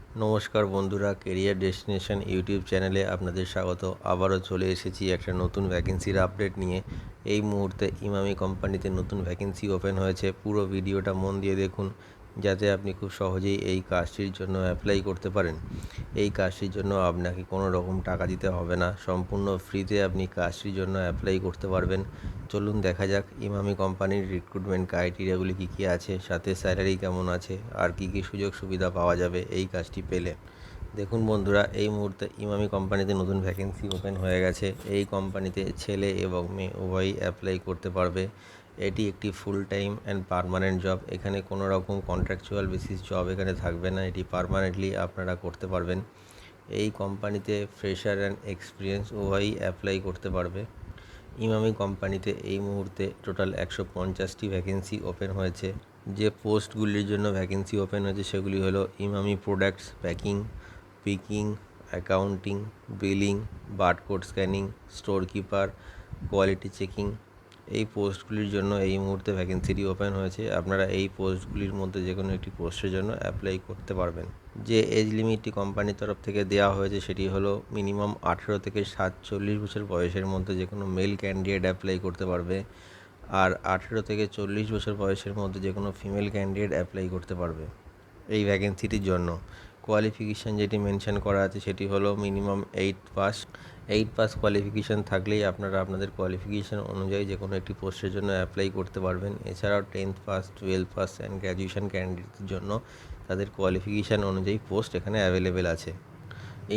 নমস্কার বন্ধুরা, career destination YouTube চ্যানেলে আপনাদের স্বাগত। আবারও চলে এসেছি একটা নতুন ভ্যাকেন্সির আপডেট নিয়ে। এই মুহূর্তে ইমামি কোম্পানিতে নতুন ভ্যাকেন্সি ওপেন হয়েছে। পুরো ভিডিওটা মন দিয়ে দেখুন, যাতে আপনি খুব সহজেই এই কাজটির জন্য অ্যাপ্লাই করতে পারেন। এই কাজটির জন্য আপনাকে কোনো রকম টাকা দিতে হবে না, সম্পূর্ণ ফ্রিতে আপনি কাজটির জন্য অ্যাপ্লাই করতে পারবেন। চলুন দেখা যাক ইমামি কোম্পানির রিক্রুটমেন্ট ক্রাইটেরিয়াগুলি কী কী আছে, সাথে স্যালারি কেমন আছে, আর কী কী সুযোগ সুবিধা পাওয়া যাবে এই কাজটি পেলে। দেখুন বন্ধুরা, এই মুহূর্তে ইমামি কোম্পানিতে নতুন ভ্যাকেন্সি ওপেন হয়ে গেছে। এই কোম্পানিতে ছেলে এবং মেয়ে উভয়ই অ্যাপ্লাই করতে পারবে। এটি একটি full time and permanent job. এখানে কোনো রকম কন্ট্রাকচুয়াল বেসিস জব এখানে থাকবে না, এটি পার্মানেন্টলি আপনারা করতে পারবেন। এই কোম্পানিতে ফ্রেশার অ্যান্ড এক্সপিরিয়েন্স উভয়ই অ্যাপ্লাই করতে পারবে। ইমামি কোম্পানিতে এই মুহূর্তে টোটাল 150টি ভ্যাকেন্সি ওপেন হয়েছে। যে পোস্টগুলির জন্য ভ্যাকেন্সি ওপেন হয়েছে সেগুলি হলো Emami products packing, picking, accounting, billing, barcode scanning, store keeper, quality checking. এই পোস্টগুলির জন্য এই মুহূর্তে ভ্যাকেন্সিটি ওপেন হয়েছে। আপনারা এই পোস্টগুলির মধ্যে যে কোনো একটি পোস্টের জন্য অ্যাপ্লাই করতে পারবেন। যে এজ লিমিটটি কোম্পানির তরফ থেকে দেওয়া হয়েছে সেটি হলো মিনিমাম 18 থেকে 47 বছর বয়সের মধ্যে যে কোনো মেল ক্যান্ডিডেট অ্যাপ্লাই করতে পারবে, আর 18 থেকে 40 বছর বয়সের মধ্যে যে কোনো ফিমেল ক্যান্ডিডেট অ্যাপ্লাই করতে পারবে এই ভ্যাকেন্সিটির জন্য। কোয়ালিফিকেশান যেটি মেনশন করা আছে সেটি হলো মিনিমাম 8 পাস কোয়ালিফিকেশান থাকলেই আপনারা আপনাদের কোয়ালিফিকেশান অনুযায়ী যে কোনো একটি পোস্টের জন্য অ্যাপ্লাই করতে পারবেন। এছাড়াও 10th pass, 12th pass and graduation ক্যান্ডিডেটের জন্য তাদের কোয়ালিফিকেশান অনুযায়ী পোস্ট এখানে অ্যাভেলেবেল আছে।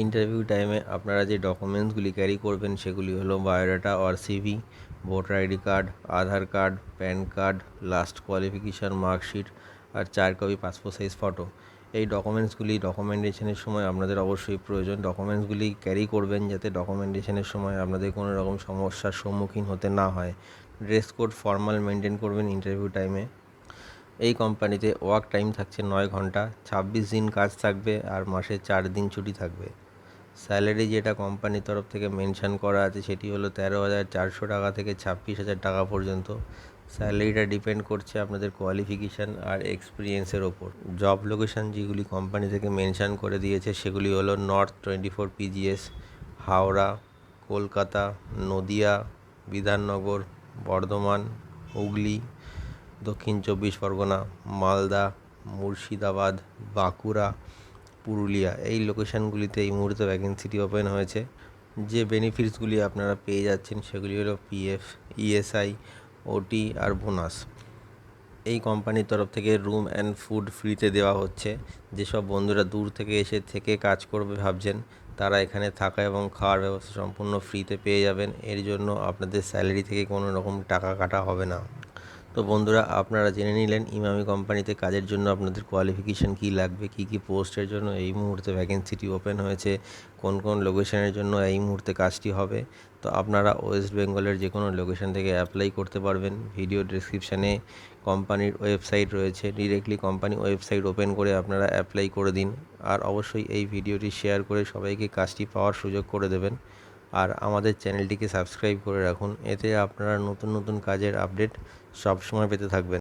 ইন্টারভিউ টাইমে আপনারা যে ডকুমেন্টসগুলি ক্যারি করবেন সেগুলি হলো biodata or CV, voter ID card, Aadhaar card, PAN card, last qualification marksheet আর 4 কপি পাসপোর্ট সাইজ ফটো। এই ডকুমেন্টসগুলি ডকুমেন্টেশনের সময় আপনাদের অবশ্যই প্রয়োজন। ডকুমেন্টসগুলি ক্যারি করবেন যাতে ডকুমেন্টেশনের সময় আপনাদের কোনো রকম সমস্যার সম্মুখীন হতে না হয়। ড্রেস কোড ফর্মাল মেনটেন করবেন ইন্টারভিউ টাইমে। এই কোম্পানিতে ওয়ার্ক টাইম থাকছে 9 ঘন্টা, 26 দিন কাজ থাকবে আর মাসে 4 দিন ছুটি থাকবে। স্যালারি যেটা কোম্পানির তরফ থেকে মেনশন করা আছে সেটি হলো 13,400 টাকা থেকে 26,000 টাকা পর্যন্ত। স্যালারিটা ডিপেন্ড করছে আপনাদের কোয়ালিফিকেশান আর এক্সপিরিয়েন্সের ওপর। জব লোকেশান যেগুলি কোম্পানি থেকে মেনশন করে দিয়েছে সেগুলি হলো নর্থ 24 পিজিএস, হাওড়া, কলকাতা, নদিয়া, বিধাননগর, বর্ধমান, হুগলি, দক্ষিণ 24 পরগনা, মালদা, মুর্শিদাবাদ, বাঁকুড়া, পুরুলিয়া। এই লোকেশানগুলিতে এই মুহূর্তে ভ্যাকেন্সিটি ওপেন হয়েছে। যে বেনিফিটসগুলি আপনারা পেয়ে যাচ্ছেন সেগুলি হলো পিএফ, ইএসআই, ওটি আর বোনাস। এই কোম্পানির তরফ থেকে রুম অ্যান্ড ফুড ফ্রিতে দেওয়া হচ্ছে। যেসব বন্ধুরা দূর থেকে এসে থেকে কাজ করবে ভাবছেন, তারা এখানে থাকা এবং খাওয়ার ব্যবস্থা সম্পূর্ণ ফ্রিতে পেয়ে যাবেন। এর জন্য আপনাদের স্যালারি থেকে কোনো রকম টাকা কাটা হবে না। তো বন্ধুরা, আপনারা জেনে নিলেন ইমামি কোম্পানিতে কাজের জন্য আপনাদের কোয়ালিফিকেশান কী লাগবে, কী কী পোস্টের জন্য এই মুহূর্তে ভ্যাকেন্সিটি ওপেন হয়েছে, কোন কোন লোকেশনের জন্য এই মুহূর্তে কাজটি হবে। তো আপনারা ওয়েস্ট বেঙ্গলের যে কোনো লোকেশন থেকে অ্যাপ্লাই করতে পারবেন। ভিডিও ডেসক্রিপশানে কোম্পানির ওয়েবসাইট রয়েছে, ডিরেক্টলি কোম্পানি ওয়েবসাইট ওপেন করে আপনারা অ্যাপ্লাই করে দিন। আর অবশ্যই এই ভিডিওটি শেয়ার করে সবাইকে কাজটি পাওয়ার সুযোগ করে দেবেন। আর আমাদের চ্যানেলটিকে সাবস্ক্রাইব করে রাখুন, এতে আপনারা নতুন নতুন কাজের আপডেট সবসময় পেতে থাকবেন।